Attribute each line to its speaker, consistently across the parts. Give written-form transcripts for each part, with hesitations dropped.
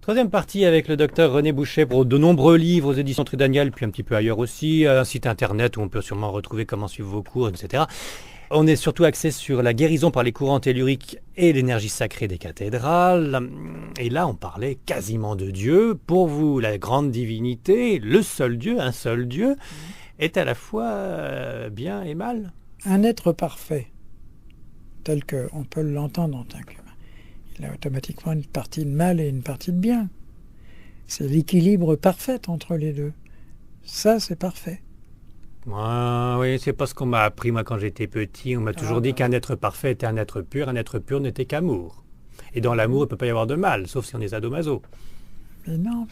Speaker 1: Troisième partie avec le docteur René Boucher pour de nombreux livres aux éditions Trudaniel, puis un petit peu ailleurs aussi, un site internet où on peut sûrement retrouver comment suivre vos cours, etc. On est surtout axé sur la guérison par les courants telluriques et l'énergie sacrée des cathédrales. Et là, on parlait quasiment de Dieu. Pour vous, la grande divinité, le seul Dieu, un seul Dieu, est à la fois bien et mal.
Speaker 2: Un être parfait, tel qu'on peut l'entendre en tant qu'humain, il a automatiquement une partie de mal et une partie de bien. C'est l'équilibre parfait entre les deux. Ça, c'est parfait.
Speaker 1: Oui, c'est pas ce qu'on m'a appris moi quand j'étais petit. On m'a toujours dit qu'un être parfait était un être pur n'était qu'amour. Et dans l'amour, il ne peut pas y avoir de mal, sauf si on est sadomaso.
Speaker 2: Mais non,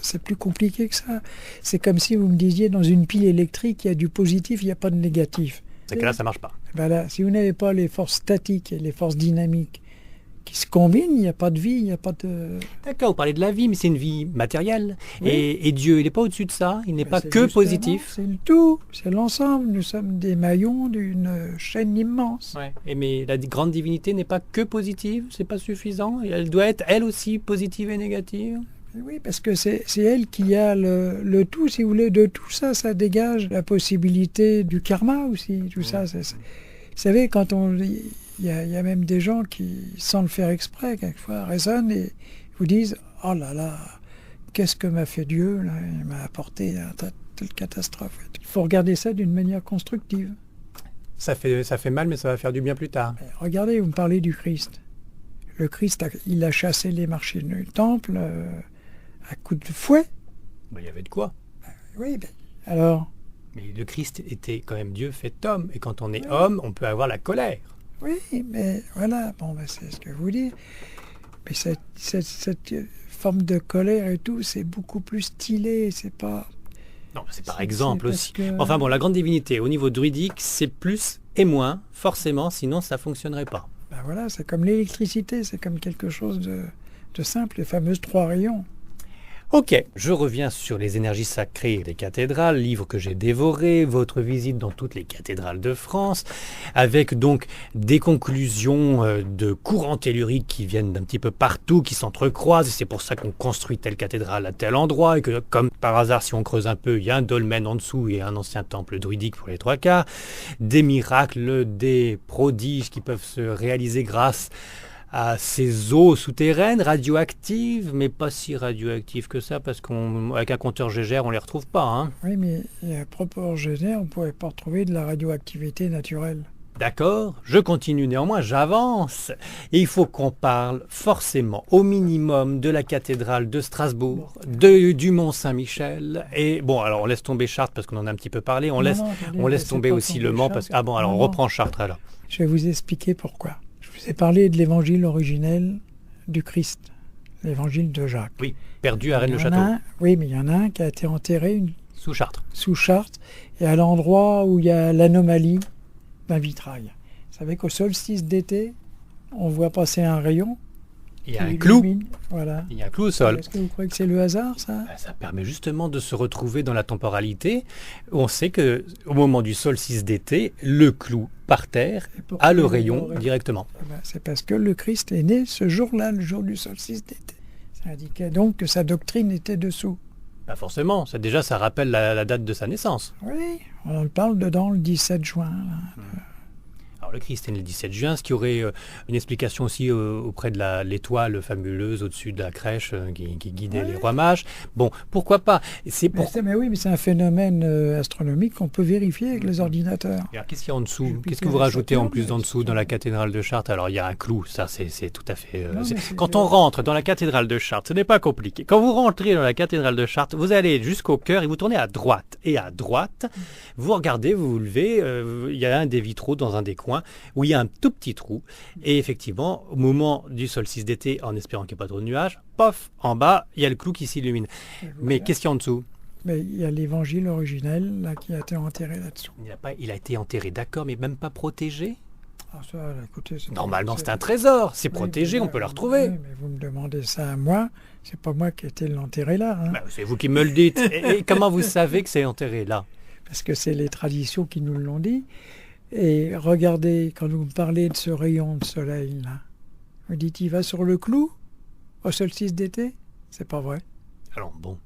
Speaker 2: c'est plus compliqué que ça. C'est comme si vous me disiez, dans une pile électrique, il y a du positif, il n'y a pas de négatif.
Speaker 1: C'est que là, ça marche pas.
Speaker 2: Ben là, si vous n'avez pas les forces statiques et les forces dynamiques qui se combinent, il n'y a pas de vie, il n'y a pas de...
Speaker 1: D'accord, vous parlez de la vie, mais c'est une vie matérielle.
Speaker 2: Oui.
Speaker 1: Et Dieu, il n'est pas au-dessus de ça, il n'est pas que positif.
Speaker 2: C'est le tout, c'est l'ensemble. Nous sommes des maillons d'une chaîne immense.
Speaker 1: Ouais. Mais la grande divinité n'est pas que positive, c'est pas suffisant. Elle doit être, elle aussi, positive et négative.
Speaker 2: Oui, parce que c'est elle qui a le tout, si vous voulez, de tout ça. Ça dégage la possibilité du karma aussi, tout ça. Vous savez, quand il y a même des gens qui, sans le faire exprès, quelquefois raisonnent et vous disent « Oh là là, qu'est-ce que m'a fait Dieu là, il m'a apporté une telle catastrophe. » Il faut regarder ça d'une manière constructive.
Speaker 1: Ça fait mal, mais ça va faire du bien plus tard.
Speaker 2: Regardez, vous me parlez du Christ. Le Christ, il a chassé les marchés du temple à coups de fouet.
Speaker 1: Il y avait de quoi.
Speaker 2: Oui, alors...
Speaker 1: Mais le Christ était quand même Dieu fait homme. Et quand on est homme, on peut avoir la colère.
Speaker 2: Oui, mais voilà, c'est ce que je vous dis. Mais cette forme de colère et tout, c'est beaucoup plus stylé, c'est pas...
Speaker 1: Non, c'est par exemple aussi.
Speaker 2: Que...
Speaker 1: Enfin bon, la grande divinité, au niveau druidique, c'est plus et moins, forcément, sinon ça ne fonctionnerait pas.
Speaker 2: Ben voilà, c'est comme l'électricité, c'est comme quelque chose de simple, les fameuses 3 rayons.
Speaker 1: Ok, je reviens sur les énergies sacrées des cathédrales, livre que j'ai dévoré, votre visite dans toutes les cathédrales de France, avec donc des conclusions de courants telluriques qui viennent d'un petit peu partout, qui s'entrecroisent, et c'est pour ça qu'on construit telle cathédrale à tel endroit, et que comme par hasard, si on creuse un peu, il y a un dolmen en dessous et un ancien temple druidique pour les 3/4, des miracles, des prodiges qui peuvent se réaliser grâce à ces eaux souterraines radioactives, mais pas si radioactives que ça, parce qu'avec un compteur Gégère, on ne les retrouve pas. Hein.
Speaker 2: Oui, mais à propos Gégère, on ne pourrait pas retrouver de la radioactivité naturelle.
Speaker 1: D'accord, je continue néanmoins, j'avance. Et il faut qu'on parle forcément, au minimum, de la cathédrale de Strasbourg, du Mont-Saint-Michel. Et bon, alors on laisse tomber Chartres parce qu'on en a un petit peu parlé. On laisse tomber aussi Le Mans. On reprend Chartres alors.
Speaker 2: Je vais vous expliquer pourquoi. Je vous ai parlé de l'évangile originel du Christ, l'évangile de Jacques.
Speaker 1: Oui, perdu à Rennes-le-Château.
Speaker 2: Oui, mais il y en a un qui a été enterré
Speaker 1: sous Chartres.
Speaker 2: Sous Chartres, et à l'endroit où il y a l'anomalie d'un vitrail. Vous savez qu'au solstice d'été, on voit passer un rayon.
Speaker 1: Il y a un clou.
Speaker 2: Voilà.
Speaker 1: Il y a un clou au sol.
Speaker 2: Est-ce que vous croyez que c'est le hasard, ça?
Speaker 1: Ça permet justement de se retrouver dans la temporalité. On sait qu'au moment du solstice d'été, le clou par terre a le rayon directement.
Speaker 2: C'est parce que le Christ est né ce jour-là, le jour du solstice d'été. Ça indiquait donc que sa doctrine était dessous.
Speaker 1: Pas forcément. Ça rappelle la date de sa naissance.
Speaker 2: Oui, on en parle dedans le 17 juin.
Speaker 1: Alors le Christ est né le 17 juin, ce qui aurait une explication aussi auprès de l'étoile fabuleuse au-dessus de la crèche qui guidait les rois mages. Bon, pourquoi pas?
Speaker 2: Mais oui, mais c'est un phénomène astronomique qu'on peut vérifier avec les ordinateurs.
Speaker 1: Alors qu'est-ce qu'il y a en dessous? Qu'est-ce que vous rajoutez en plus en dessous dans la cathédrale de Chartres? Alors il y a un clou, ça c'est tout à fait... Quand on rentre dans la cathédrale de Chartres, ce n'est pas compliqué. Quand vous rentrez dans la cathédrale de Chartres, vous allez jusqu'au cœur et vous tournez à droite. Et à droite, vous regardez, vous vous levez, il y a un des vitraux dans un des coins où il y a un tout petit trou. Et effectivement, au moment du solstice d'été, en espérant qu'il n'y ait pas trop de nuages, pof, en bas, il y a le clou qui s'illumine. Mais qu'est-ce qu'il y a en dessous?
Speaker 2: Mais il y a l'évangile originel là, qui a été enterré là-dessous.
Speaker 1: Il a été enterré, d'accord, mais même pas protégé?
Speaker 2: Écoutez,
Speaker 1: normalement, c'est un trésor. C'est protégé, on peut le retrouver.
Speaker 2: Oui, mais vous me demandez ça à moi. C'est pas moi qui ai été l'enterré là. Hein.
Speaker 1: C'est vous qui me le dites. Et comment vous savez que c'est enterré là?
Speaker 2: Parce que c'est les traditions qui nous l'ont dit. Et regardez, quand vous me parlez de ce rayon de soleil là, vous dites, il va sur le clou au solstice d'été? C'est pas vrai.
Speaker 1: Alors bon,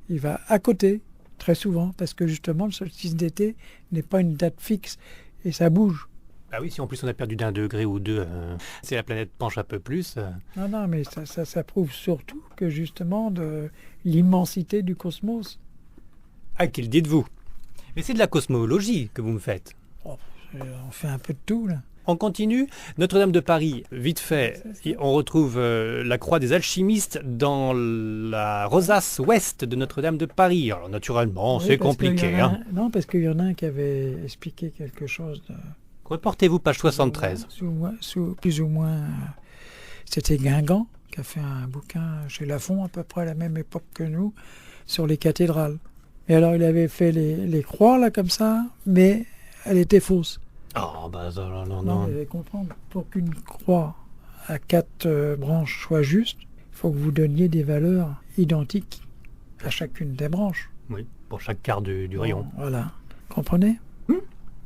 Speaker 2: Il va à côté, très souvent, parce que justement, le solstice d'été n'est pas une date fixe et ça bouge.
Speaker 1: ah oui, si en plus on a perdu d'1 degré ou deux, si la planète penche un peu plus,
Speaker 2: Non, non, mais ça prouve surtout que justement de l'immensité du cosmos.
Speaker 1: ah, qu'il dites-vous. Mais c'est de la cosmologie que vous me faites.
Speaker 2: Oh, on fait un peu de tout, là.
Speaker 1: On continue. Notre-Dame de Paris, vite fait,
Speaker 2: C'est ça.
Speaker 1: on retrouve la croix des alchimistes dans la rosace ouest de Notre-Dame de Paris. Alors naturellement,
Speaker 2: Oui,
Speaker 1: c'est
Speaker 2: parce qu'il y
Speaker 1: compliqué.
Speaker 2: en a
Speaker 1: Hein.
Speaker 2: Non, parce qu'il y en a un qui avait expliqué quelque chose de...
Speaker 1: Reportez-vous page 73.
Speaker 2: Plus ou moins, c'était Guingamp qui a fait un bouquin chez Lafon à peu près à la même époque que nous sur les cathédrales. Et alors il avait fait les croix là comme ça, mais elle était fausse.
Speaker 1: Oh, bah non, non,
Speaker 2: Non,
Speaker 1: non.
Speaker 2: vous allez comprendre. Pour qu'une croix à 4 branches soit juste, il faut que vous donniez des valeurs identiques à chacune des branches.
Speaker 1: Oui, pour chaque quart du rayon.
Speaker 2: Bon, voilà. Comprenez?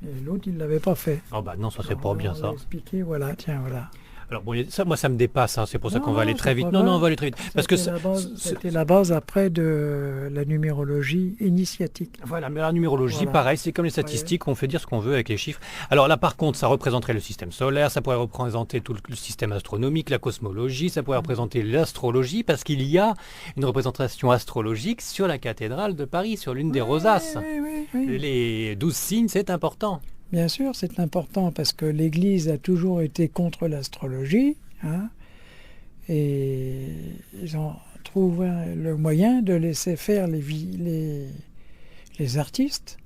Speaker 2: Et l'autre, il ne l'avait pas fait.
Speaker 1: Oh bah non, ça c'est
Speaker 2: Alors,
Speaker 1: pas bien
Speaker 2: on
Speaker 1: ça.
Speaker 2: va expliquer, voilà, tiens, voilà.
Speaker 1: Alors bon, ça, moi ça me dépasse, hein, c'est pour ça
Speaker 2: Non,
Speaker 1: qu'on va aller
Speaker 2: non,
Speaker 1: très
Speaker 2: c'est
Speaker 1: vite.
Speaker 2: pas
Speaker 1: Non,
Speaker 2: vrai.
Speaker 1: non, on va aller très vite. Parce que
Speaker 2: C'était la base après de la numérologie initiatique.
Speaker 1: voilà, mais la numérologie,
Speaker 2: Voilà.
Speaker 1: pareil, c'est comme les statistiques, on fait dire ce qu'on veut avec les chiffres. Alors là, par contre, ça représenterait le système solaire, ça pourrait représenter tout le système astronomique, la cosmologie, ça pourrait représenter l'astrologie, parce qu'il y a une représentation astrologique sur la cathédrale de Paris, sur l'une des rosaces.
Speaker 2: Oui.
Speaker 1: Les 12 signes, c'est important.
Speaker 2: Bien sûr, c'est important parce que l'Église a toujours été contre l'astrologie, hein, et ils ont trouvé le moyen de laisser faire les artistes,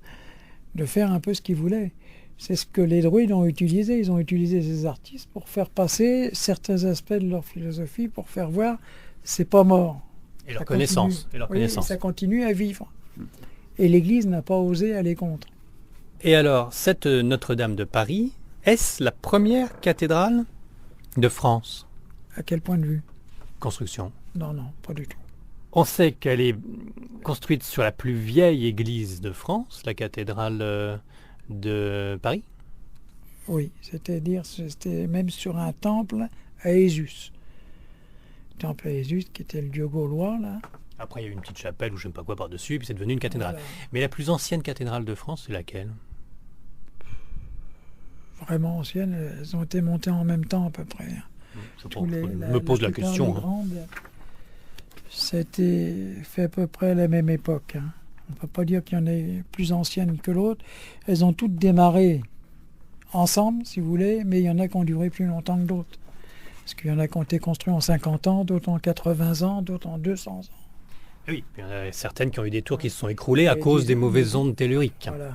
Speaker 2: de faire un peu ce qu'ils voulaient. C'est ce que les druides ont utilisé. Ils ont utilisé ces artistes pour faire passer certains aspects de leur philosophie, pour faire voir c'est pas mort.
Speaker 1: Et leur
Speaker 2: Ça
Speaker 1: connaissance.
Speaker 2: continue.
Speaker 1: Et leur
Speaker 2: Oui,
Speaker 1: connaissance.
Speaker 2: ça continue à vivre. Et l'Église n'a pas osé aller contre.
Speaker 1: Et alors, cette Notre-Dame de Paris, est-ce la première cathédrale de France?
Speaker 2: À quel point de vue?
Speaker 1: Construction.
Speaker 2: Non, pas du tout.
Speaker 1: On sait qu'elle est construite sur la plus vieille église de France, la cathédrale de Paris.
Speaker 2: Oui, c'était même sur un temple à Ésus. Temple à Ésus, qui était le dieu gaulois, là.
Speaker 1: Après, il y a eu une petite chapelle ou je ne sais pas quoi par-dessus, puis c'est devenu une cathédrale.
Speaker 2: Voilà.
Speaker 1: Mais la plus ancienne cathédrale de France, c'est laquelle?
Speaker 2: Vraiment anciennes, elles ont été montées en même temps à peu près.
Speaker 1: Je me pose la
Speaker 2: plupart
Speaker 1: question.
Speaker 2: des
Speaker 1: Hein.
Speaker 2: grandes, ça a été fait à peu près à la même époque. Hein. On ne peut pas dire qu'il y en ait plus anciennes que l'autre. Elles ont toutes démarré ensemble, si vous voulez, mais il y en a qui ont duré plus longtemps que d'autres. Parce qu'il y en a qui ont été construits en 50 ans, d'autres en 80 ans, d'autres en 200 ans.
Speaker 1: Oui, il y en a certaines qui ont eu des tours qui se sont écroulées à
Speaker 2: Et
Speaker 1: cause des
Speaker 2: disons-
Speaker 1: mauvaises ondes telluriques.
Speaker 2: Voilà.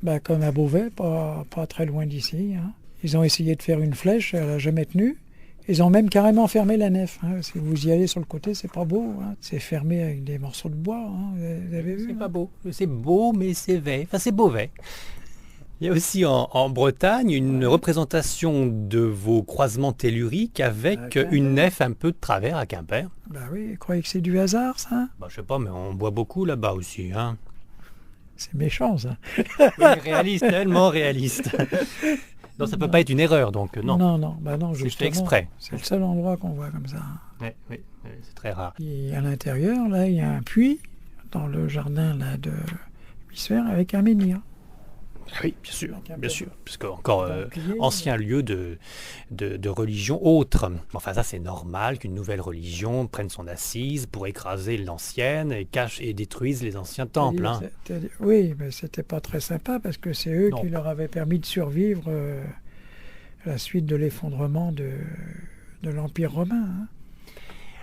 Speaker 2: Ben, comme à Beauvais, pas très loin d'ici. Hein. Ils ont essayé de faire une flèche, elle n'a jamais tenu. Ils ont même carrément fermé la nef. Hein. Si vous y allez sur le côté, c'est pas beau. Hein. C'est fermé avec des morceaux de bois. Hein. Vous avez vu?
Speaker 1: C'est
Speaker 2: hein.
Speaker 1: pas beau. C'est beau, mais c'est vrai. Enfin, c'est Beauvais. Il y a aussi en Bretagne une représentation de vos croisements telluriques avec
Speaker 2: À Quimper.
Speaker 1: une nef un peu de travers à Quimper.
Speaker 2: Ben oui, vous croyez que c'est du hasard, ça?
Speaker 1: Bah, je sais pas, mais on boit beaucoup là-bas aussi. Hein.
Speaker 2: C'est méchant, ça.
Speaker 1: Oui, réaliste, tellement réaliste. Non, ça peut pas être une erreur, donc non.
Speaker 2: Non,
Speaker 1: C'est fait
Speaker 2: justement.
Speaker 1: exprès.
Speaker 2: C'est le seul endroit qu'on voit comme ça.
Speaker 1: Oui, c'est très rare.
Speaker 2: Et à l'intérieur, là, il y a un puits dans le jardin là, de l'hémisphère avec un menhir.
Speaker 1: Oui, bien sûr,
Speaker 2: Donc, un
Speaker 1: bien
Speaker 2: peu-
Speaker 1: sûr. Parce qu'encore
Speaker 2: Donc,
Speaker 1: ancien lieu de religion autre. Enfin, ça, c'est normal qu'une nouvelle religion prenne son assise pour écraser l'ancienne et cache et détruise les anciens temples. Hein.
Speaker 2: Oui, mais c'était pas très sympa parce que c'est eux
Speaker 1: Non.
Speaker 2: qui leur avaient permis de survivre à la suite de l'effondrement de l'Empire romain. Hein.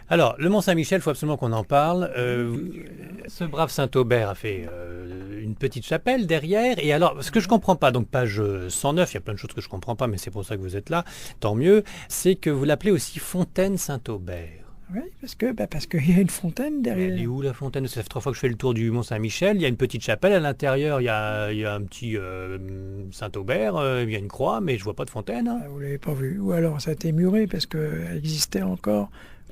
Speaker 1: Alors, le Mont-Saint-Michel, il faut absolument qu'on en parle. Ce brave Saint-Aubert a fait une petite chapelle derrière. Et alors, ce que je comprends pas, donc page 109, il y a plein de choses que je comprends pas, mais c'est pour ça que vous êtes là, tant mieux, c'est que vous l'appelez aussi Fontaine Saint-Aubert.
Speaker 2: Oui, parce qu'il y a une fontaine derrière.
Speaker 1: Elle est où la fontaine? Ça fait 3 fois que je fais le tour du Mont-Saint-Michel. Il y a une petite chapelle à l'intérieur. Il y a un petit Saint-Aubert. Il y a une croix, mais je vois pas de fontaine. Hein.
Speaker 2: Ah, vous l'avez pas vu. Ou alors ça a été muré parce qu'elle existait encore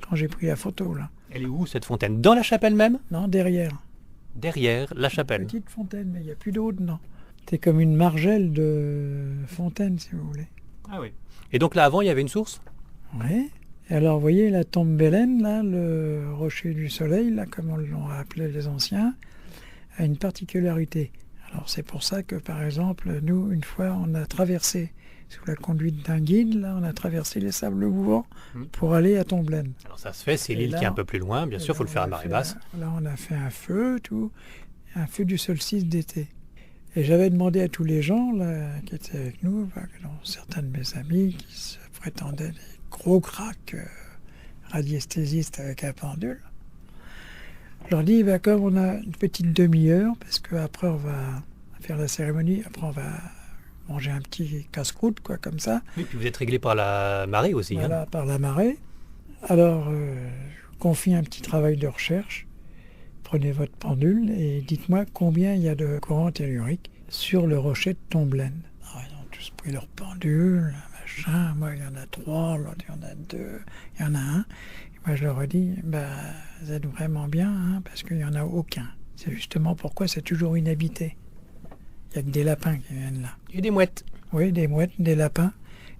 Speaker 2: quand j'ai pris la photo là.
Speaker 1: Elle est où cette fontaine? Dans la chapelle même?
Speaker 2: Non, derrière.
Speaker 1: Derrière la chapelle.
Speaker 2: Petite fontaine, mais il n'y a plus d'eau dedans. C'est comme une margelle de fontaine, si vous voulez.
Speaker 1: Ah oui. Et donc là avant, il y avait une source?
Speaker 2: Oui. Et alors, vous voyez, la tombe Bélène, là, le rocher du soleil, là, comme on l'ont appelé les anciens, a une particularité. Alors, c'est pour ça que, par exemple, nous, une fois, on a traversé, sous la conduite d'un guide, là, on a traversé les sables mouvants pour aller à Tomblaine.
Speaker 1: Alors ça se fait, c'est
Speaker 2: Et
Speaker 1: l'île
Speaker 2: là,
Speaker 1: qui est un peu plus loin, bien sûr, il faut le faire à marée basse.
Speaker 2: Là, on a fait un feu, un feu du solstice d'été. Et j'avais demandé à tous les gens là, qui étaient avec nous, dont certains de mes amis qui se prétendaient des gros cracks radiesthésistes avec un pendule. Je leur dis, comme on a une petite demi-heure, parce qu'après on va faire la cérémonie, après on va manger un petit casse-croûte, quoi, comme ça.
Speaker 1: Oui, puis vous êtes réglé par la marée aussi.
Speaker 2: Voilà, par la marée. Alors, je vous confie un petit travail de recherche. Prenez votre pendule et dites-moi combien il y a de courant tellurique sur le rocher de Tomblaine. Alors, ils ont tous pris leur pendule, machin. Moi, il y en a 3, l'autre, il y en a 2, il y en a 1. Et moi, je leur ai dit, vous êtes vraiment bien, hein, parce qu'il n'y en a aucun. C'est justement pourquoi c'est toujours inhabité. Il n'y a que des lapins qui viennent là.
Speaker 1: Et des mouettes.
Speaker 2: Oui, des mouettes, des lapins.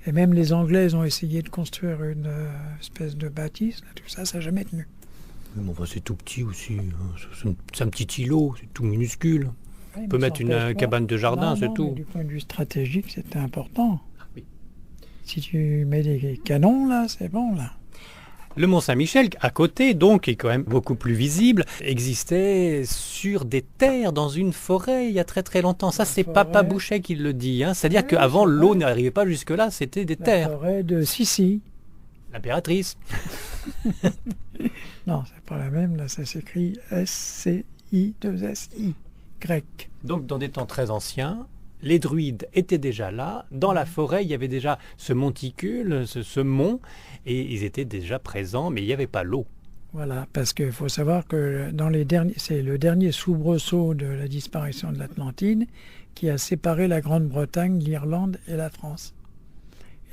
Speaker 2: Et même les Anglais ont essayé de construire une espèce de bâtisse. Là, tout ça, ça n'a jamais tenu.
Speaker 1: Mais bon, c'est tout petit aussi. C'est un petit îlot, c'est tout minuscule.
Speaker 2: Oui,
Speaker 1: On peut mettre une cabane de jardin, c'est tout.
Speaker 2: Du point de vue stratégique, c'était important.
Speaker 1: Oui.
Speaker 2: Si tu mets des canons, là, c'est bon, là.
Speaker 1: Le Mont Saint-Michel, à côté, donc, est quand même beaucoup plus visible, existait sur des terres, dans une forêt, il y a très très longtemps. Ça, c'est Papa Boucher qui le dit. Hein. C'est-à-dire qu'avant, l'eau n'arrivait pas jusque-là, c'était des terres.
Speaker 2: La forêt de Sissi.
Speaker 1: L'impératrice.
Speaker 2: Non, c'est pas la même, là, ça s'écrit S-C-I-2-S-I, grec.
Speaker 1: Donc, dans des temps très anciens, les druides étaient déjà là. Dans la forêt, il y avait déjà ce monticule, ce mont, et ils étaient déjà présents, mais il n'y avait pas l'eau.
Speaker 2: Voilà, parce qu'il faut savoir que c'est le dernier soubresaut de la disparition de l'Atlantide qui a séparé la Grande-Bretagne, l'Irlande et la France.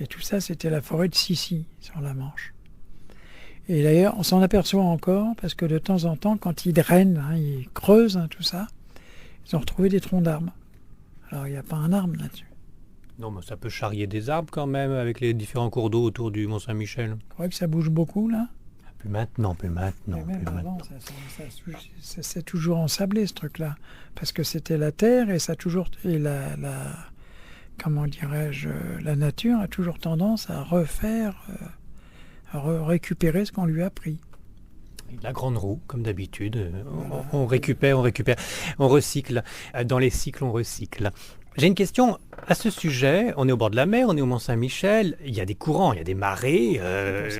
Speaker 2: Et tout ça, c'était la forêt de Sissi, sur la Manche. Et d'ailleurs, on s'en aperçoit encore, parce que de temps en temps, quand ils drainent, ils creusent, tout ça, ils ont retrouvé des troncs d'arbres. Alors, il n'y a pas un arbre là-dessus.
Speaker 1: Non, mais ça peut charrier des arbres quand même, avec les différents cours d'eau autour du Mont-Saint-Michel.
Speaker 2: Vous croyez que ça bouge beaucoup, là?
Speaker 1: Plus maintenant.
Speaker 2: C'est toujours ensablé, ce truc-là. Parce que c'était la terre, et ça a toujours... Et comment dirais-je, la nature a toujours tendance à refaire, à récupérer ce qu'on lui a pris.
Speaker 1: La grande roue, comme d'habitude, on récupère, on recycle. Dans les cycles, on recycle. J'ai une question à ce sujet. On est au bord de la mer, on est au Mont-Saint-Michel. Il y a des courants, il y a des marées.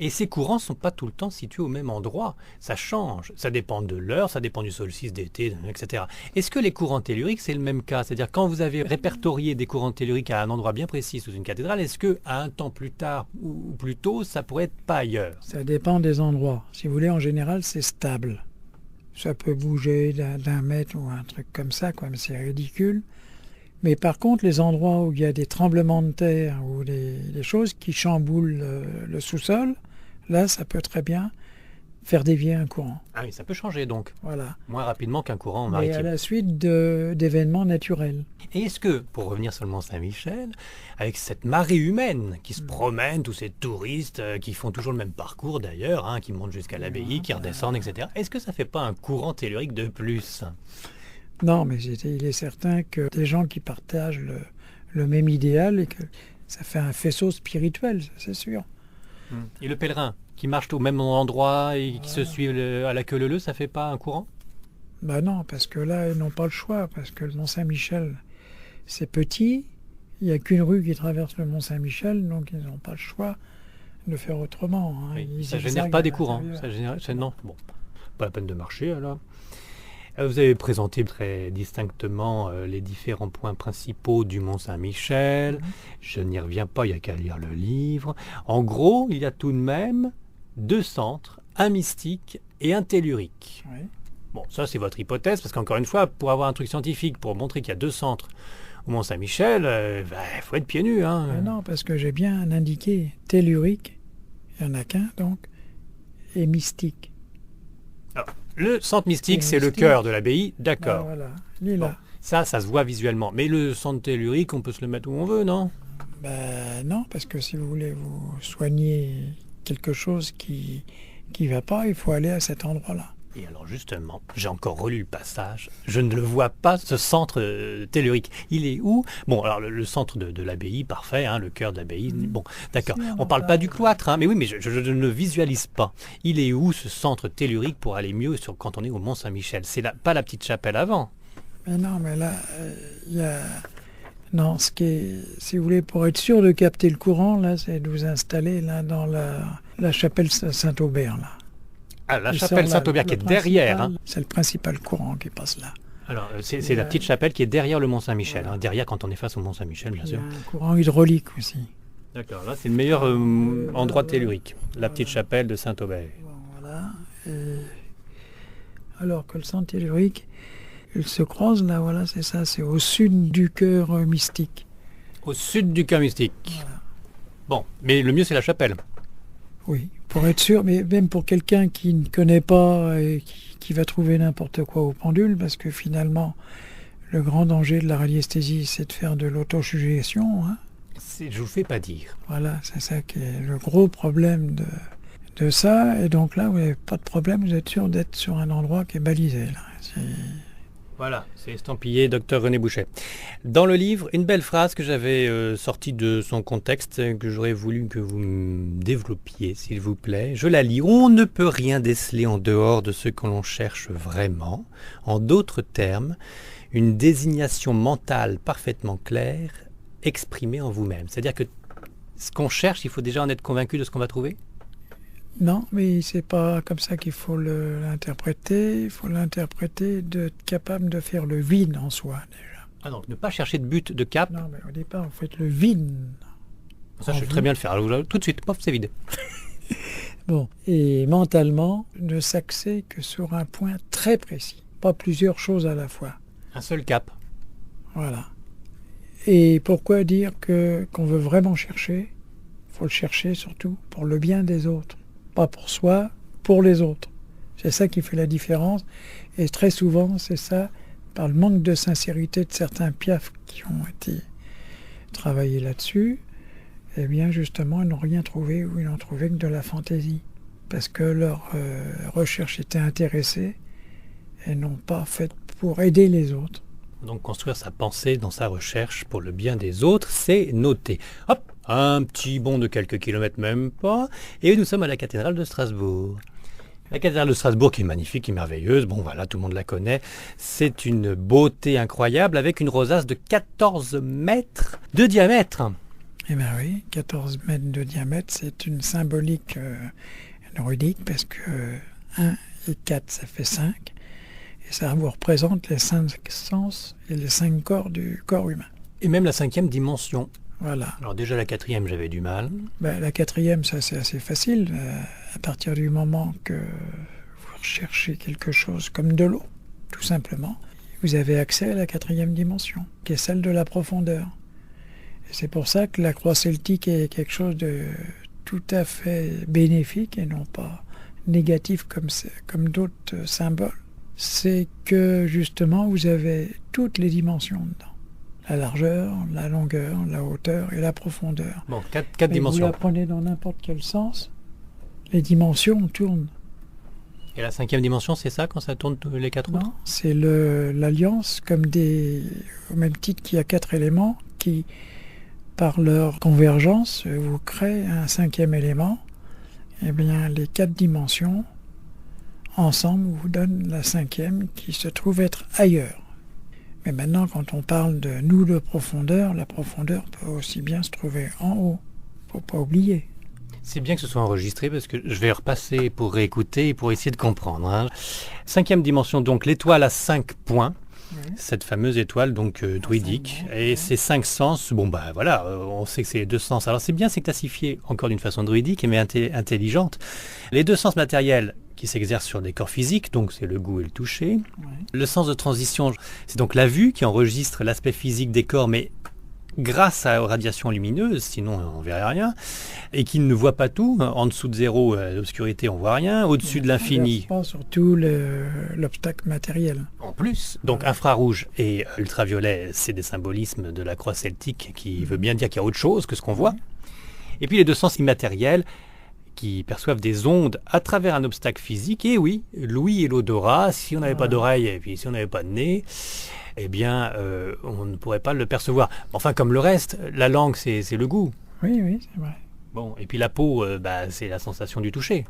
Speaker 1: Et ces courants ne sont pas tout le temps situés au même endroit. Ça change. Ça dépend de l'heure, ça dépend du solstice d'été, etc. Est-ce que les courants telluriques, c'est le même cas? C'est-à-dire, quand vous avez répertorié des courants telluriques à un endroit bien précis sous une cathédrale, est-ce qu'à un temps plus tard ou plus tôt, ça pourrait être pas ailleurs?
Speaker 2: Ça dépend des endroits. Si vous voulez, en général, c'est stable. Ça peut bouger d'un mètre ou un truc comme ça, quoi, mais c'est ridicule. Mais par contre, les endroits où il y a des tremblements de terre ou des choses qui chamboulent le sous-sol, là, ça peut très bien faire dévier un courant.
Speaker 1: Ah oui, ça peut changer donc.
Speaker 2: Voilà.
Speaker 1: Moins rapidement qu'un courant maritime.
Speaker 2: Mais à la suite d'événements naturels.
Speaker 1: Et est-ce que, pour revenir sur le Mont-Saint-Michel, avec cette marée humaine qui se promène, tous ces touristes qui font toujours le même parcours d'ailleurs, qui montent jusqu'à l'abbaye, qui redescendent, etc., est-ce que ça ne fait pas un courant tellurique de plus?
Speaker 2: Non, mais il est certain que des gens qui partagent le même idéal et que ça fait un faisceau spirituel, c'est sûr.
Speaker 1: Et le pèlerin qui marche au même endroit et qui se suit à la queue leu-leu, ça fait pas un courant?
Speaker 2: Ben non, parce que là, ils n'ont pas le choix, parce que le Mont-Saint-Michel, c'est petit, il n'y a qu'une rue qui traverse le Mont-Saint-Michel, donc ils n'ont pas le choix de faire autrement.
Speaker 1: Oui, ça ne génère pas des courants. Non, bon, pas la peine de marcher alors. Vous avez présenté très distinctement les différents points principaux du Mont-Saint-Michel. Je n'y reviens pas, il n'y a qu'à lire le livre. En gros, il y a tout de même 2 centres, un mystique et un tellurique.
Speaker 2: Oui.
Speaker 1: Bon, ça c'est votre hypothèse, parce qu'encore une fois, pour avoir un truc scientifique, pour montrer qu'il y a 2 centres au Mont-Saint-Michel, il faut être pieds nus.
Speaker 2: Non, parce que j'ai bien indiqué tellurique, il n'y en a qu'un donc, et mystique.
Speaker 1: Alors, le centre mystique, c'est le cœur de l'abbaye, d'accord.
Speaker 2: Voilà, il est là.
Speaker 1: Bon, ça se voit visuellement. Mais le centre tellurique, on peut se le mettre où on veut, non?
Speaker 2: Non, parce que si vous voulez vous soigner quelque chose qui va pas, il faut aller à cet endroit-là.
Speaker 1: Et alors justement, j'ai encore relu le passage, je ne le vois pas, ce centre tellurique. Il est où? Bon, alors le centre de l'abbaye, parfait, hein, le cœur de l'abbaye, bon, d'accord. On ne parle pas du cloître, hein, mais oui, mais je ne le visualise pas. Il est où ce centre tellurique pour aller mieux quand on est au Mont-Saint-Michel? C'est pas la petite chapelle avant.
Speaker 2: Mais non, mais là, il y a... Non, ce qui est, si vous voulez, pour être sûr de capter le courant, là, c'est de vous installer là dans la chapelle Saint-Aubert, là.
Speaker 1: Ah, la chapelle Saint-Aubert qui est derrière. Hein.
Speaker 2: C'est le principal courant qui passe là.
Speaker 1: Alors, c'est la petite chapelle qui est derrière le Mont-Saint-Michel. Voilà. Hein, derrière, quand on est face au Mont-Saint-Michel, bien sûr.
Speaker 2: Il y a un courant hydraulique aussi.
Speaker 1: D'accord, là, c'est le meilleur endroit tellurique. La petite chapelle de Saint-Aubert.
Speaker 2: Voilà. Et alors que le centre tellurique, il se croise là, voilà, c'est ça, c'est au sud du cœur mystique.
Speaker 1: Au sud du cœur mystique. Voilà. Bon, mais le mieux, c'est la chapelle.
Speaker 2: Oui, pour être sûr, mais même pour quelqu'un qui ne connaît pas et qui va trouver n'importe quoi au pendule, parce que finalement, le grand danger de la radiesthésie, c'est de faire de l'autosuggestion. Hein.
Speaker 1: Je ne vous fais pas dire.
Speaker 2: Voilà, c'est ça qui est le gros problème de ça. Et donc là, vous n'avez pas de problème, vous êtes sûr d'être sur un endroit qui est balisé. Là.
Speaker 1: Voilà, c'est estampillé Dr René Bouchet. Dans le livre, une belle phrase que j'avais sortie de son contexte, que j'aurais voulu que vous me développiez, s'il vous plaît. Je la lis. On ne peut rien déceler en dehors de ce que l'on cherche vraiment. En d'autres termes, une désignation mentale parfaitement claire, exprimée en vous-même. C'est-à-dire que ce qu'on cherche, il faut déjà en être convaincu de ce qu'on va trouver ?
Speaker 2: Non, mais c'est pas comme ça qu'il faut l'interpréter. Il faut l'interpréter d'être capable de faire le vide en soi, déjà.
Speaker 1: Ah donc, ne pas chercher de but, de cap.
Speaker 2: Non, mais au départ, vous faites le vide.
Speaker 1: Ça, je sais très bien le faire. Alors, tout de suite, pof, c'est vide.
Speaker 2: Bon, et mentalement, ne s'axer que sur un point très précis. Pas plusieurs choses à la fois.
Speaker 1: Un seul cap.
Speaker 2: Voilà. Et pourquoi dire qu'on veut vraiment chercher ? Il faut le chercher surtout pour le bien des autres. Pas pour soi, pour les autres. C'est ça qui fait la différence. Et très souvent, c'est ça, par le manque de sincérité de certains piafs qui ont été travaillés là-dessus, eh bien justement, ils n'ont rien trouvé ou ils n'ont trouvé que de la fantaisie. Parce que leur recherche était intéressée et non pas faite pour aider les autres.
Speaker 1: Donc construire sa pensée dans sa recherche pour le bien des autres, c'est noté. Hop, un petit bond de quelques kilomètres, même pas, et nous sommes à la cathédrale de Strasbourg. La cathédrale de Strasbourg qui est magnifique et merveilleuse, bon voilà, tout le monde la connaît. C'est une beauté incroyable avec une rosace de 14 mètres de diamètre.
Speaker 2: Eh bien oui, 14 mètres de diamètre, c'est une symbolique druidique parce que 1 et 4, ça fait 5. Et ça vous représente les 5 sens et les 5 corps du corps humain.
Speaker 1: Et même la 5e dimension.
Speaker 2: Voilà.
Speaker 1: Alors déjà la 4e, j'avais du mal.
Speaker 2: Ben, la 4e, ça c'est assez facile. À partir du moment que vous recherchez quelque chose comme de l'eau, tout simplement, vous avez accès à la 4e dimension, qui est celle de la profondeur. Et c'est pour ça que la croix celtique est quelque chose de tout à fait bénéfique et non pas négatif comme d'autres symboles. C'est que justement vous avez toutes les dimensions dedans. La largeur, la longueur, la hauteur et la profondeur.
Speaker 1: Bon, quatre dimensions.
Speaker 2: Vous la prenez dans n'importe quel sens, les dimensions tournent.
Speaker 1: Et la 5e dimension, c'est ça quand ça tourne les 4 autres ?
Speaker 2: Non, c'est l'alliance au même titre qu'il y a 4 éléments qui, par leur convergence, vous créent un 5e élément. Eh bien, les 4 dimensions ensemble vous donne la 5e qui se trouve être ailleurs. Mais maintenant, quand on parle de nous de profondeur, la profondeur peut aussi bien se trouver en haut. Faut pas oublier.
Speaker 1: C'est bien que ce soit enregistré parce que je vais repasser pour réécouter et pour essayer de comprendre. Hein. 5e dimension, donc l'étoile à 5 points. Oui. Cette fameuse étoile donc druidique. Et ces 5 sens, bon bah voilà, on sait que c'est les 2 sens. Alors c'est bien, c'est classifié encore d'une façon druidique mais intelligente. Les 2 sens matériels qui s'exerce sur des corps physiques, donc c'est le goût et le toucher. Ouais. Le sens de transition, c'est donc la vue qui enregistre l'aspect physique des corps, mais grâce aux radiations lumineuses, sinon on ne verrait rien, et qui ne voit pas tout. En dessous de zéro, l'obscurité, on ne voit rien. Au-dessus de l'infini...
Speaker 2: Pas surtout l'obstacle matériel.
Speaker 1: En plus, donc infrarouge et ultraviolet, c'est des symbolismes de la croix celtique qui veut bien dire qu'il y a autre chose que ce qu'on voit. Et puis les 2 sens immatériels, qui perçoivent des ondes à travers un obstacle physique. Et oui, l'ouïe et l'odorat, si on n'avait pas d'oreille et puis si on n'avait pas de nez, eh bien, on ne pourrait pas le percevoir. Enfin, comme le reste, la langue, c'est le goût.
Speaker 2: Oui, oui, c'est vrai.
Speaker 1: Bon, et puis la peau, c'est la sensation du toucher.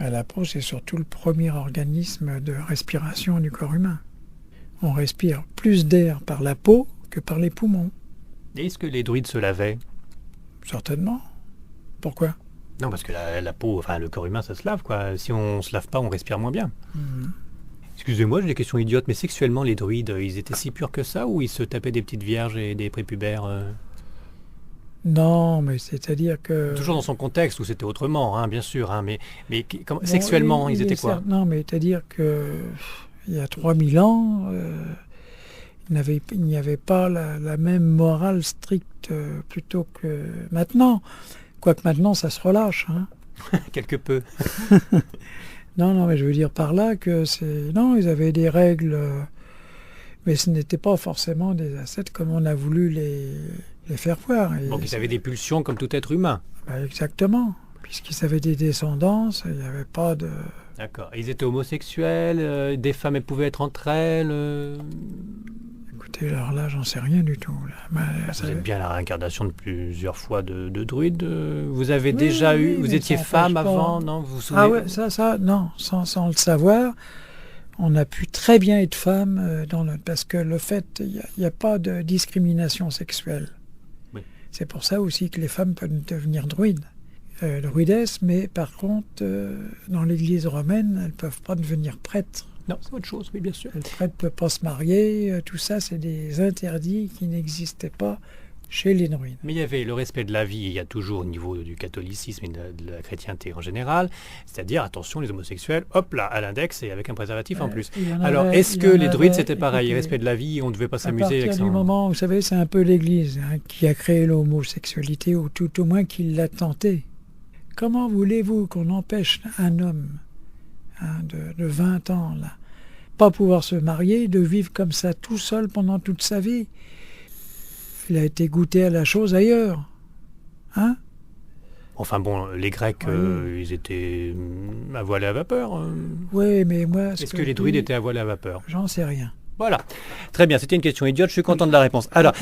Speaker 2: La peau, c'est surtout le premier organisme de respiration du corps humain. On respire plus d'air par la peau que par les poumons.
Speaker 1: Et est-ce que les druides se lavaient?
Speaker 2: Certainement. Pourquoi?
Speaker 1: Non, parce que la peau, enfin le corps humain, ça se lave, quoi. Si on se lave pas, on respire moins bien. Excusez-moi, j'ai des questions idiotes, mais sexuellement, les druides, ils étaient si purs que ça ou ils se tapaient des petites vierges et des prépubères
Speaker 2: Non, mais c'est-à-dire que...
Speaker 1: Toujours dans son contexte où c'était autrement, hein, bien sûr. Hein, mais sexuellement, ils étaient quoi?
Speaker 2: Non, mais c'est-à-dire que il y a 3000 ans, il n'y avait pas la même morale stricte plutôt que maintenant. Quoique maintenant, ça se relâche. Hein.
Speaker 1: Quelque peu.
Speaker 2: Non, mais je veux dire par là que c'est... Non, ils avaient des règles, mais ce n'était pas forcément des ascètes comme on a voulu les faire voir.
Speaker 1: Donc ils avaient des pulsions comme tout être humain.
Speaker 2: Exactement. Puisqu'ils avaient des descendances, il n'y avait pas de...
Speaker 1: D'accord. Ils étaient homosexuels, des femmes elles pouvaient être entre elles
Speaker 2: Écoutez, alors là, j'en sais rien du tout. Là.
Speaker 1: Vous êtes bien la réincarnation de plusieurs fois de druides. Vous avez déjà eu... Vous étiez femme avant, non? Vous vous souvenez?
Speaker 2: Ah ouais, ça, non. Sans le savoir, on a pu très bien être femme parce que le fait, il n'y a pas de discrimination sexuelle.
Speaker 1: Oui.
Speaker 2: C'est pour ça aussi que les femmes peuvent devenir druides. Druidesses, mais par contre, dans l'église romaine, elles ne peuvent pas devenir prêtres.
Speaker 1: Non, c'est autre chose, oui, bien sûr.
Speaker 2: Le prêtre ne peut pas se marier, tout ça, c'est des interdits qui n'existaient pas chez les druides.
Speaker 1: Mais il y avait le respect de la vie, il y a toujours au niveau du catholicisme et de la chrétienté en général, c'est-à-dire, attention, les homosexuels, hop là, à l'index et avec un préservatif en plus. Alors, est-ce que les druides, c'était pareil, respect de la vie, on ne devait pas s'amuser avec ça? À partir
Speaker 2: du moment, vous savez, c'est un peu l'Église qui a créé l'homosexualité, ou tout au moins qui l'a tenté. Comment voulez-vous qu'on empêche un homme de 20 ans, là, pas pouvoir se marier, de vivre comme ça tout seul pendant toute sa vie? Il a été goûté à la chose ailleurs. Hein?
Speaker 1: Enfin bon, les Grecs, ils étaient à voile et à vapeur.
Speaker 2: Oui, mais moi...
Speaker 1: Est-ce que les druides étaient à voile et à vapeur?
Speaker 2: J'en sais rien.
Speaker 1: Voilà. Très bien, c'était une question idiote, je suis content de la réponse. Alors,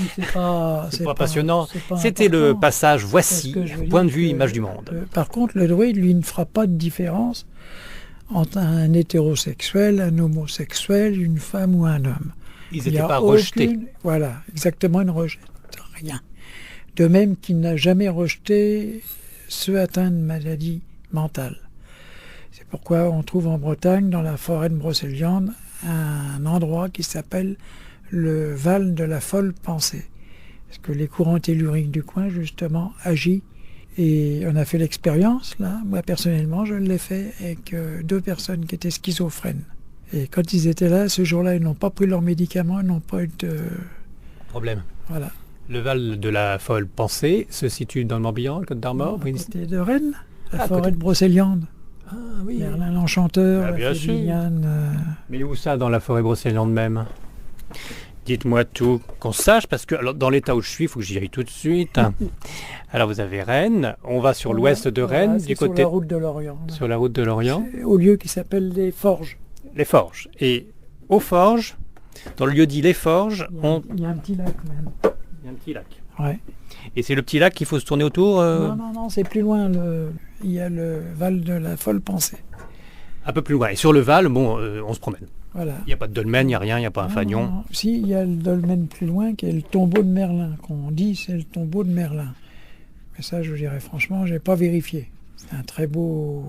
Speaker 2: c'est
Speaker 1: pas passionnant. C'était le passage, voici, point de vue, image du monde.
Speaker 2: Par contre, le druide, lui, ne fera pas de différence entre un hétérosexuel, un homosexuel, une femme ou un homme.
Speaker 1: Ils n'étaient pas rejetés.
Speaker 2: Voilà, exactement, ils ne rejettent rien. De même qu'il n'a jamais rejeté ceux atteints de maladies mentales. C'est pourquoi on trouve en Bretagne, dans la forêt de Brocéliande, un endroit qui s'appelle le Val de la folle pensée. Parce que les courants telluriques du coin, justement, agissent. Et on a fait l'expérience, là. Moi, personnellement, je l'ai fait avec 2 personnes qui étaient schizophrènes. Et quand ils étaient là, ce jour-là, ils n'ont pas pris leurs médicaments, ils n'ont pas eu de...
Speaker 1: problème.
Speaker 2: Voilà.
Speaker 1: Le Val de la folle pensée se situe dans le Morbihan, le Côte d'Armor.
Speaker 2: C'était de Rennes, la forêt de Brocéliande.
Speaker 1: Ah oui.
Speaker 2: Merlin l'Enchanteur,
Speaker 1: bien sûr.
Speaker 2: Liliane,
Speaker 1: Mais où ça, dans la forêt Brocéliande même? Dites-moi tout, qu'on sache, parce que alors, dans l'état où je suis, il faut que j'y aille tout de suite. Alors vous avez Rennes, on va sur l'ouest de Rennes, du côté...
Speaker 2: sur la route de l'Orient.
Speaker 1: Sur la route de l'Orient.
Speaker 2: Au lieu qui s'appelle les Forges.
Speaker 1: Les Forges. Et aux Forges, dans le lieu dit les Forges,
Speaker 2: il y a un petit lac même.
Speaker 1: Il y a un petit lac.
Speaker 2: Ouais.
Speaker 1: Et c'est le petit lac qu'il faut se tourner autour
Speaker 2: Non, c'est plus loin. Il y a le Val de la folle pensée.
Speaker 1: Un peu plus loin. Et sur le Val, bon, on se promène.
Speaker 2: Voilà.
Speaker 1: Il n'y a pas de dolmen, il n'y a rien, il n'y a pas un fanion.
Speaker 2: Non. Si, il y a le dolmen plus loin qui est le tombeau de Merlin, qu'on dit c'est le tombeau de Merlin. Mais ça, je vous dirais franchement, je n'ai pas vérifié. C'est un très beau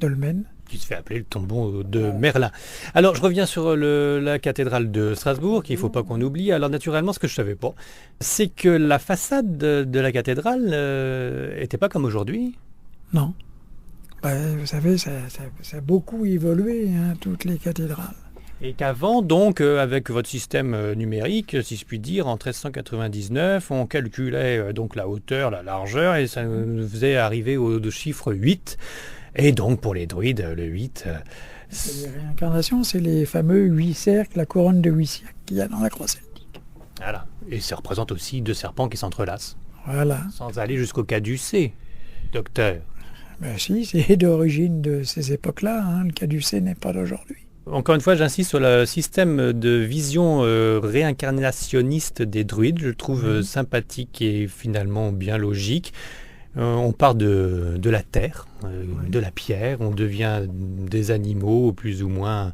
Speaker 2: dolmen.
Speaker 1: Qui se fait appeler le tombeau de Merlin. Alors, je reviens sur la cathédrale de Strasbourg, qu'il ne faut pas qu'on oublie. Alors, naturellement, ce que je ne savais pas, c'est que la façade de la cathédrale n'était pas comme aujourd'hui.
Speaker 2: Non. Vous savez, ça a beaucoup évolué, hein, toutes les cathédrales.
Speaker 1: Et qu'avant, donc, avec votre système numérique, si je puis dire, en 1399, on calculait donc la hauteur, la largeur, et ça nous faisait arriver au chiffre 8. Et donc, pour les druides, le 8...
Speaker 2: c'est les réincarnations, c'est les fameux 8 cercles, la couronne de 8 cercles qu'il y a dans la croix celtique.
Speaker 1: Voilà. Et ça représente aussi 2 serpents qui s'entrelacent.
Speaker 2: Voilà.
Speaker 1: Sans aller jusqu'au caducée, docteur.
Speaker 2: Ben si, c'est d'origine de ces époques-là. Hein. Le caducée n'est pas d'aujourd'hui.
Speaker 1: Encore une fois, j'insiste sur le système de vision réincarnationniste des druides. Je le trouve sympathique et finalement bien logique. On part de la terre, de la pierre, on devient des animaux plus ou moins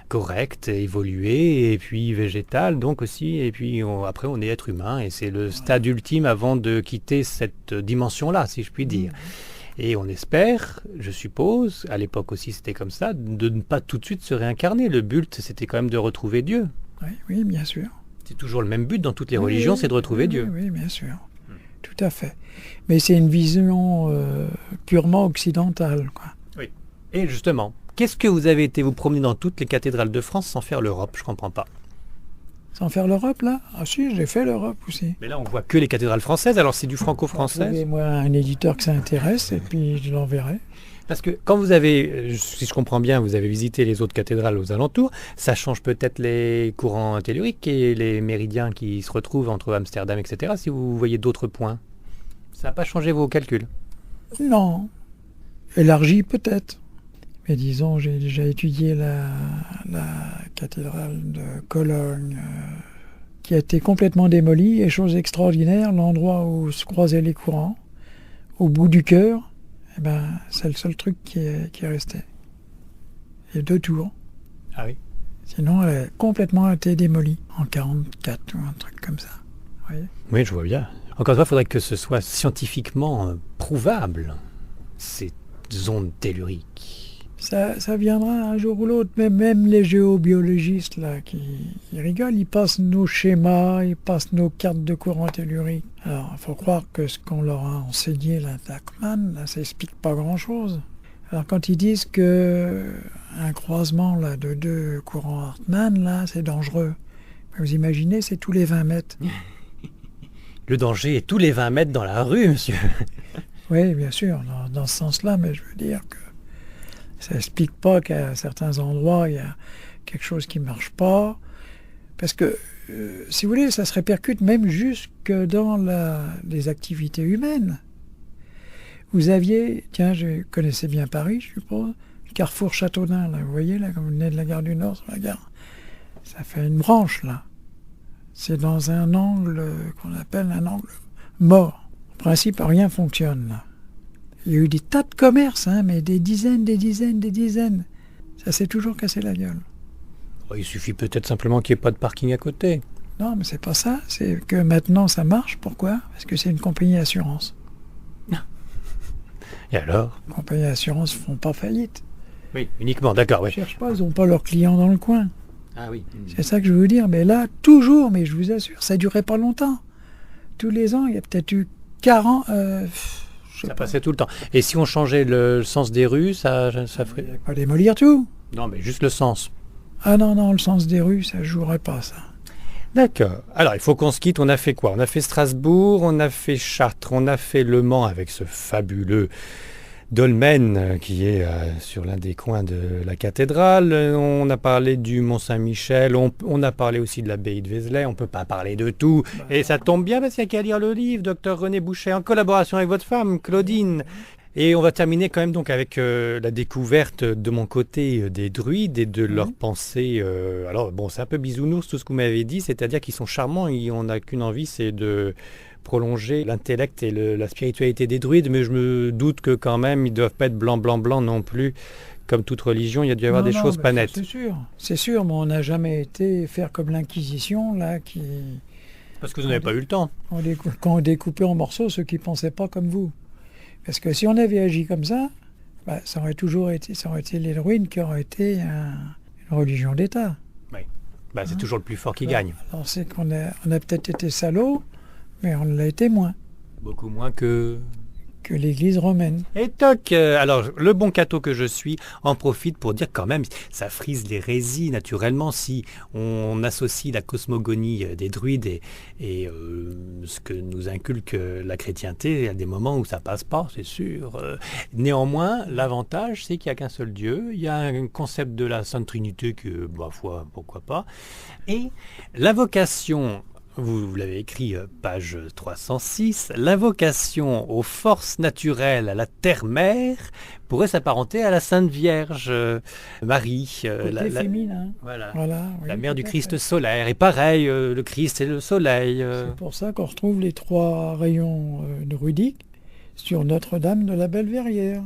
Speaker 1: corrects, évolués, et puis végétal donc aussi, et puis après on est être humain, et c'est le stade ultime avant de quitter cette dimension-là, si je puis dire. Et on espère, je suppose, à l'époque aussi c'était comme ça, de ne pas tout de suite se réincarner. Le but, c'était quand même de retrouver Dieu.
Speaker 2: Oui, bien sûr.
Speaker 1: C'est toujours le même but dans toutes les religions, c'est de retrouver Dieu.
Speaker 2: Oui, bien sûr. Tout à fait. Mais c'est une vision purement occidentale, quoi.
Speaker 1: Oui. Et justement, qu'est-ce que vous avez été vous promener dans toutes les cathédrales de France sans faire l'Europe? Je ne comprends pas.
Speaker 2: Sans faire l'Europe, là? Ah si, j'ai fait l'Europe aussi.
Speaker 1: Mais là, on voit que les cathédrales françaises, alors c'est du franco-français.
Speaker 2: Trouvez-moi un éditeur que ça intéresse et puis je l'enverrai.
Speaker 1: Parce que quand vous avez, si je comprends bien, vous avez visité les autres cathédrales aux alentours, ça change peut-être les courants telluriques et les méridiens qui se retrouvent entre Amsterdam, etc., si vous voyez d'autres points. Ça n'a pas changé vos calculs?
Speaker 2: Non. Élargi peut-être. Mais disons, j'ai déjà étudié la cathédrale de Cologne, qui a été complètement démolie, et chose extraordinaire, l'endroit où se croisaient les courants, au bout du cœur, eh ben, c'est le seul truc qui est resté. Il y a 2 tours.
Speaker 1: Ah oui.
Speaker 2: Sinon, elle a complètement été démolie, en 1944 ou un truc comme ça. Vous voyez ?
Speaker 1: Oui, je vois bien. Encore une fois, il faudrait que ce soit scientifiquement prouvable, ces ondes telluriques.
Speaker 2: Ça viendra un jour ou l'autre, mais même les géobiologistes là, qui rigolent, ils passent nos schémas, ils passent nos cartes de courant tellurique. Alors, il faut croire que ce qu'on leur a enseigné, là, Tachmann, là, ça explique pas grand-chose. Alors, quand ils disent que un croisement là, de 2 courants Hartmann, là, c'est dangereux. Vous imaginez, c'est tous les 20 mètres.
Speaker 1: Le danger est tous les 20 mètres dans la rue, monsieur.
Speaker 2: Oui, bien sûr, dans ce sens-là, mais je veux dire que ça n'explique pas qu'à certains endroits, il y a quelque chose qui ne marche pas. Parce que, si vous voulez, ça se répercute même jusque dans les activités humaines. Vous aviez, tiens, je connaissais bien Paris, je suppose, le carrefour Châteaudun, là, vous voyez, là, quand vous venez de la gare du Nord, sur la gare, ça fait une branche, là. C'est dans un angle qu'on appelle un angle mort. En principe, rien ne fonctionne, là. Il y a eu des tas de commerces, hein, mais des dizaines. Ça s'est toujours cassé la gueule.
Speaker 1: Il suffit peut-être simplement qu'il n'y ait pas de parking à côté.
Speaker 2: Non, mais c'est pas ça. C'est que maintenant ça marche. Pourquoi? Parce que c'est une compagnie d'assurance.
Speaker 1: Et alors?
Speaker 2: Les compagnies d'assurance ne font pas faillite.
Speaker 1: Oui, uniquement, d'accord.
Speaker 2: Ils ne cherchent pas, ils n'ont pas leurs clients dans le coin.
Speaker 1: Ah oui.
Speaker 2: C'est ça que je veux dire. Mais là, toujours, mais je vous assure, ça ne durait pas longtemps. Tous les ans, il y a peut-être eu 40...
Speaker 1: ça passait tout le temps. Et si on changeait le sens des rues, ça ferait...
Speaker 2: Il n'y a pas démolir tout.
Speaker 1: Non, mais juste le sens.
Speaker 2: Ah non, le sens des rues, ça ne jouerait pas, ça.
Speaker 1: D'accord. Alors, il faut qu'on se quitte. On a fait quoi? On a fait Strasbourg, on a fait Chartres, on a fait Le Mans avec ce fabuleux dolmen qui est sur l'un des coins de la cathédrale. On a parlé du Mont-Saint-Michel, on a parlé aussi de l'abbaye de Vézelay. On ne peut pas parler de tout. Et ça tombe bien parce qu'il y a qu'à lire le livre, Dr René Boucher, en collaboration avec votre femme, Claudine. Et on va terminer quand même donc avec la découverte de mon côté des druides et de leurs pensées. Alors bon, c'est un peu bisounours tout ce que vous m'avez dit, c'est-à-dire qu'ils sont charmants et on n'a qu'une envie, c'est de prolonger l'intellect et la spiritualité des druides, mais je me doute que quand même, ils ne doivent pas être blanc non plus. Comme toute religion, il y a dû y avoir des choses pas nettes.
Speaker 2: C'est sûr, mais on n'a jamais été faire comme l'Inquisition, là, qui...
Speaker 1: Parce que vous n'avez pas eu le temps.
Speaker 2: Quand on découpait en morceaux ceux qui ne pensaient pas comme vous. Parce que si on avait agi comme ça, ça aurait été les druides qui auraient été une religion d'État.
Speaker 1: Oui. C'est toujours le plus fort qui gagne.
Speaker 2: Alors c'est qu'on a peut-être été salauds, mais on l'a été moins.
Speaker 1: Beaucoup moins que
Speaker 2: l'Église romaine.
Speaker 1: Et toc, alors le bon catho que je suis en profite pour dire quand même, ça frise l'hérésie naturellement si on associe la cosmogonie des druides et ce que nous inculque la chrétienté à des moments où ça passe pas, c'est sûr. Néanmoins, l'avantage, c'est qu'il n'y a qu'un seul Dieu, il y a un concept de la Sainte Trinité que, foi, pourquoi pas, et l'invocation Vous l'avez écrit, page 306, l'invocation aux forces naturelles à la terre-mère pourrait s'apparenter à la Sainte Vierge Marie,
Speaker 2: Côté féminin.
Speaker 1: voilà,
Speaker 2: Oui,
Speaker 1: la mère du
Speaker 2: tout à
Speaker 1: Christ
Speaker 2: fait.
Speaker 1: solaire. Et pareil, le Christ et le soleil.
Speaker 2: C'est pour ça qu'on retrouve les 3 rayons druidiques sur Notre-Dame de la Belle-Verrière.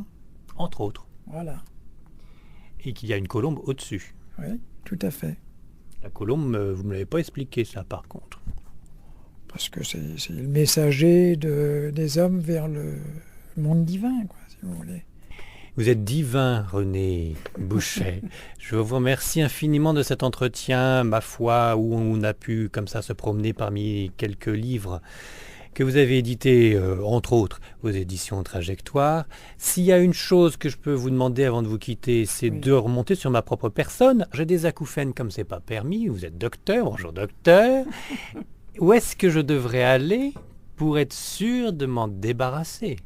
Speaker 1: Entre autres.
Speaker 2: Voilà,
Speaker 1: Et qu'il y a une colombe au-dessus.
Speaker 2: oui, tout à fait.
Speaker 1: La colombe, vous ne me l'avez pas expliqué ça par contre.
Speaker 2: Parce que c'est le messager des hommes vers le monde divin, quoi, si vous voulez.
Speaker 1: Vous êtes divin, René Bouchet. Je vous remercie infiniment de cet entretien, ma foi, où on a pu comme ça se promener parmi quelques livres que vous avez édités, entre autres, aux éditions Trajectoire. S'il y a une chose que je peux vous demander avant de vous quitter, c'est
Speaker 2: Oui.
Speaker 1: de remonter sur ma propre personne. J'ai des acouphènes comme c'est pas permis. Vous êtes docteur, bonjour docteur. Où est-ce que je devrais aller pour être sûr de m'en débarrasser?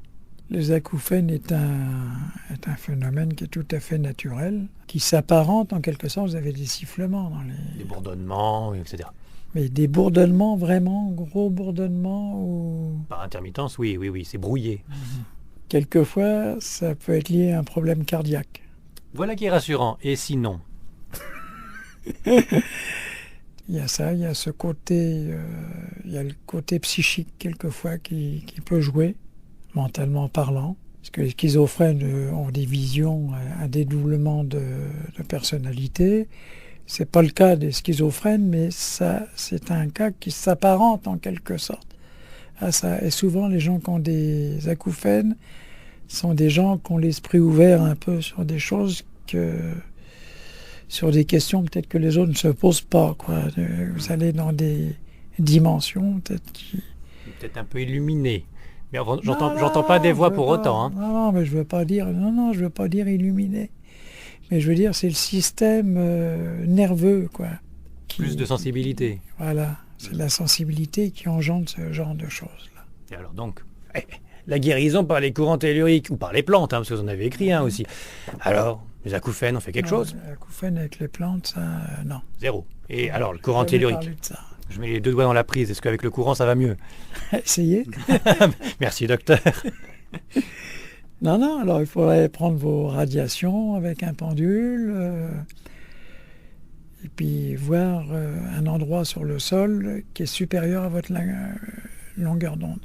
Speaker 2: Les acouphènes est un phénomène qui est tout à fait naturel, qui s'apparente en quelque sorte, vous avez des sifflements dans
Speaker 1: Des
Speaker 2: les...
Speaker 1: bourdonnements, etc.
Speaker 2: Mais des bourdonnements vraiment, gros bourdonnements, ou
Speaker 1: Par intermittence, oui, c'est brouillé.
Speaker 2: quelquefois ça peut être lié à un problème cardiaque.
Speaker 1: Voilà qui est rassurant. Et sinon?
Speaker 2: Il y a ça, il y a ce côté, il y a le côté psychique quelquefois qui peut jouer, mentalement parlant. Parce que les schizophrènes ont des visions, un dédoublement de personnalité. C'est pas le cas des schizophrènes, mais ça, c'est un cas qui s'apparente en quelque sorte à ça. Et souvent, les gens qui ont des acouphènes sont des gens qui ont l'esprit ouvert un peu sur des choses sur des questions peut-être que les autres ne se posent pas, quoi. Vous allez dans des dimensions peut-être qui...
Speaker 1: Peut-être un peu illuminé. Mais
Speaker 2: Non,
Speaker 1: j'entends pas des voix
Speaker 2: je veux
Speaker 1: pour
Speaker 2: pas.
Speaker 1: autant. Hein.
Speaker 2: Non, mais je veux pas dire. Non, je veux pas dire illuminé. Mais je veux dire, c'est le système nerveux, quoi.
Speaker 1: Plus de sensibilité.
Speaker 2: Voilà, c'est la sensibilité qui engendre ce genre de choses-là.
Speaker 1: Et alors donc, la guérison par les courants telluriques ou par les plantes, hein, parce que vous en avez écrit un aussi. Alors, les acouphènes, on fait quelque chose?
Speaker 2: L'acouphène avec les plantes, ça, non.
Speaker 1: Zéro. Et alors, le courant
Speaker 2: J'ai jamais
Speaker 1: tellurique?
Speaker 2: parlé de ça.
Speaker 1: Je mets les 2 doigts dans la prise. Est-ce qu'avec le courant, ça va mieux?
Speaker 2: Essayez.
Speaker 1: Merci, docteur.
Speaker 2: Non, alors il faudrait prendre vos radiations avec un pendule et puis voir un endroit sur le sol qui est supérieur à votre longueur d'onde.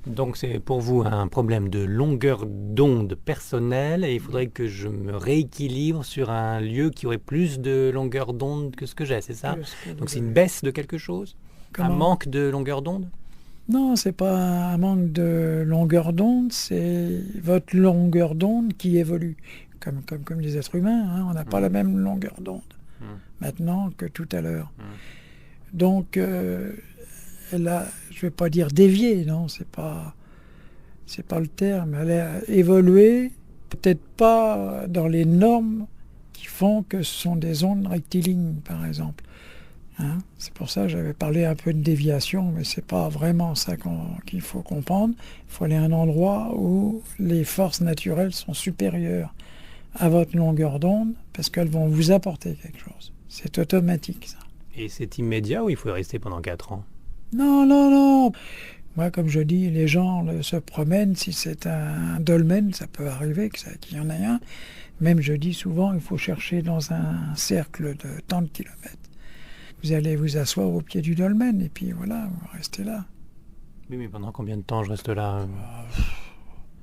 Speaker 1: Donc c'est pour vous un problème de longueur d'onde personnelle et il faudrait que je me rééquilibre sur un lieu qui aurait plus de longueur d'onde que ce que j'ai, c'est ça? Donc c'est une baisse de quelque chose? Un manque de longueur d'onde?
Speaker 2: Non, c'est pas un manque de longueur d'onde, c'est votre longueur d'onde qui évolue. Comme les êtres humains, hein, on n'a pas la même longueur d'onde maintenant que tout à l'heure. Donc, elle a, je ne vais pas dire dévié, non, c'est pas le terme. Elle a évolué, peut-être pas dans les normes qui font que ce sont des ondes rectilignes, par exemple. Hein, c'est pour ça que j'avais parlé un peu de déviation, mais c'est pas vraiment ça qu'il faut comprendre. Il faut aller à un endroit où les forces naturelles sont supérieures à votre longueur d'onde, parce qu'elles vont vous apporter quelque chose. C'est automatique, ça.
Speaker 1: Et c'est immédiat ou il faut y rester pendant 4 ans?
Speaker 2: Non. Moi, comme je dis, les gens se promènent. Si c'est un dolmen, ça peut arriver qu'il y en ait un. Même, je dis souvent, il faut chercher dans un cercle de tant de kilomètres. Vous allez vous asseoir au pied du dolmen et puis voilà, vous restez là.
Speaker 1: Oui, mais pendant combien de temps je reste là?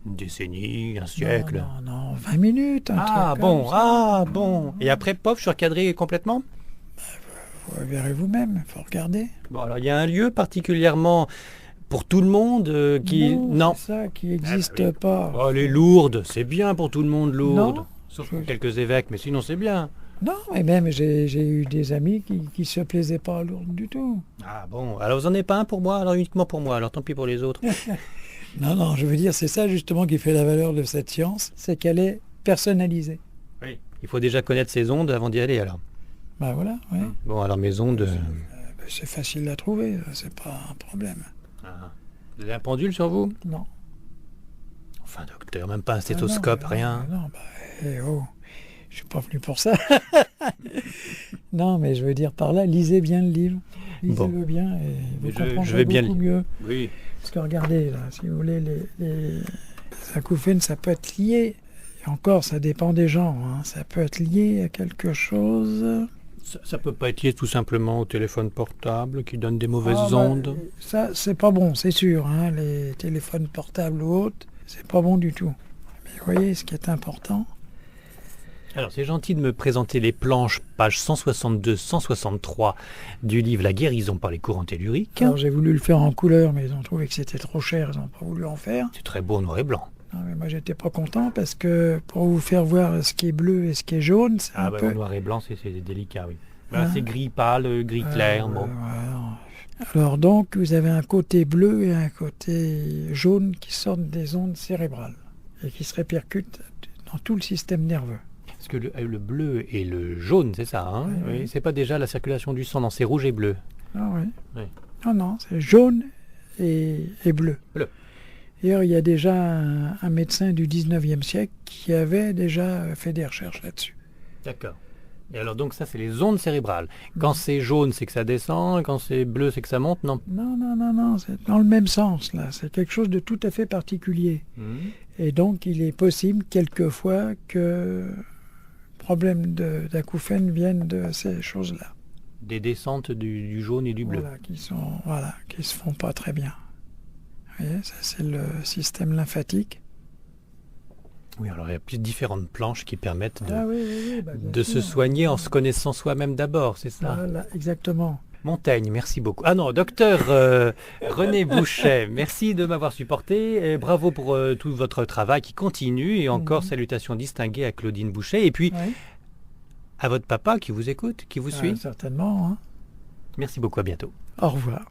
Speaker 1: Une décennie, un siècle?
Speaker 2: Non, 20 minutes.
Speaker 1: Bon. Et après, pof, je suis recadré complètement?
Speaker 2: Vous verrez vous-même, il faut regarder.
Speaker 1: Bon, alors il y a un lieu particulièrement pour tout le monde qui...
Speaker 2: Non. C'est ça qui n'existe pas.
Speaker 1: Oh, les Lourdes, c'est bien pour tout le monde, Lourdes.
Speaker 2: Non.
Speaker 1: Sauf pour quelques évêques, mais sinon c'est bien.
Speaker 2: Non, et même j'ai eu des amis qui se plaisaient pas à Lourdes du tout.
Speaker 1: Ah bon, alors vous en avez pas un pour moi, alors uniquement pour moi, alors tant pis pour les autres.
Speaker 2: Non, je veux dire, c'est ça justement qui fait la valeur de cette science, c'est qu'elle est personnalisée.
Speaker 1: Oui. Il faut déjà connaître ses ondes avant d'y aller alors.
Speaker 2: Ben voilà, oui.
Speaker 1: Bon, alors mes ondes...
Speaker 2: C'est facile à trouver, c'est pas un problème.
Speaker 1: Ah. Vous avez un pendule sur vous?
Speaker 2: Non.
Speaker 1: Enfin, docteur, même pas un stéthoscope, rien.
Speaker 2: Non, je suis pas venu pour ça. Non, mais je veux dire par là, lisez bien le livre. Lisez-le bien et vous comprendrez
Speaker 1: je vais bien
Speaker 2: beaucoup mieux.
Speaker 1: Oui.
Speaker 2: Parce que regardez, là, si vous voulez, les acouphènes, ça peut être lié. Et encore, ça dépend des gens. Hein. Ça peut être lié à quelque chose.
Speaker 1: Ça peut pas être lié tout simplement au téléphone portable qui donne des mauvaises
Speaker 2: Ah,
Speaker 1: ondes.
Speaker 2: Ça, c'est pas bon, c'est sûr. Hein. Les téléphones portables ou autres, c'est pas bon du tout. Mais vous voyez, ce qui est important.
Speaker 1: Alors, c'est gentil de me présenter les planches, pages 162-163 du livre La guérison par les courants telluriques.
Speaker 2: Alors, j'ai voulu le faire en couleur, mais ils ont trouvé que c'était trop cher, ils n'ont pas voulu en faire.
Speaker 1: C'est très beau noir et blanc.
Speaker 2: Non, mais moi, j'étais pas content parce que pour vous faire voir ce qui est bleu et ce qui est jaune, c'est un peu...
Speaker 1: noir et blanc, c'est délicat, oui.
Speaker 2: Hein?
Speaker 1: C'est gris pâle, gris clair. Bon.
Speaker 2: Alors donc, vous avez un côté bleu et un côté jaune qui sortent des ondes cérébrales et qui se répercutent dans tout le système nerveux.
Speaker 1: Parce que le bleu et le jaune, c'est ça, hein?
Speaker 2: Oui.
Speaker 1: C'est pas déjà la circulation du sang, non, c'est rouge et bleu.
Speaker 2: Ah oui.
Speaker 1: Oui.
Speaker 2: Non, non, c'est jaune et bleu.
Speaker 1: Bleu.
Speaker 2: D'ailleurs, il y a déjà un médecin du 19e siècle qui avait déjà fait des recherches là-dessus.
Speaker 1: D'accord. Et alors donc ça, c'est les ondes cérébrales. Quand c'est jaune, c'est que ça descend, et quand c'est bleu, c'est que ça monte, non?
Speaker 2: Non, c'est dans le même sens, là. C'est quelque chose de tout à fait particulier. Et donc, il est possible, quelquefois, que problèmes d'acouphènes viennent de ces choses-là.
Speaker 1: Des descentes du jaune et du bleu.
Speaker 2: Qui se font pas très bien. Vous voyez, ça c'est le système lymphatique.
Speaker 1: Oui, alors il y a différentes planches qui permettent de se
Speaker 2: sûr.
Speaker 1: soigner en se connaissant soi-même d'abord, c'est ça?
Speaker 2: Voilà, exactement.
Speaker 1: Montaigne, merci beaucoup. Ah non, docteur René Bouchet, merci de m'avoir supporté. Et bravo pour tout votre travail qui continue. Et encore salutations distinguées à Claudine Bouchet. Et puis à votre papa qui vous écoute, qui vous suit.
Speaker 2: Certainement. Hein.
Speaker 1: Merci beaucoup, à bientôt.
Speaker 2: Au revoir.